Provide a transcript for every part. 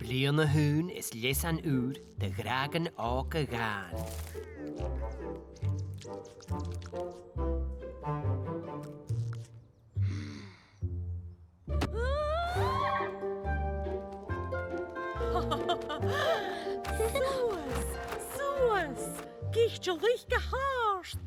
Bliana hún is Leasan úr de dràgan ága gaan. Soos, gicht je licht gehaast.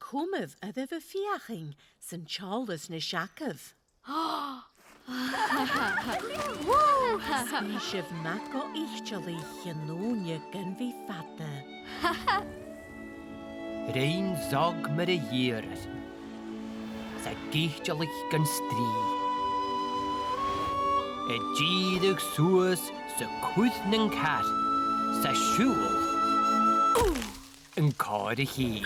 Cwmydd ydy fy fiaching sy'n Charles na siacaf. Sbysif nac o eichtioli chynwnia gyn fi fada. Rein zog mar a dhéras. Sa gichtalich gan strí. E díadach suas sa cúthnan cat. Sa siúl. Yn cór a hí.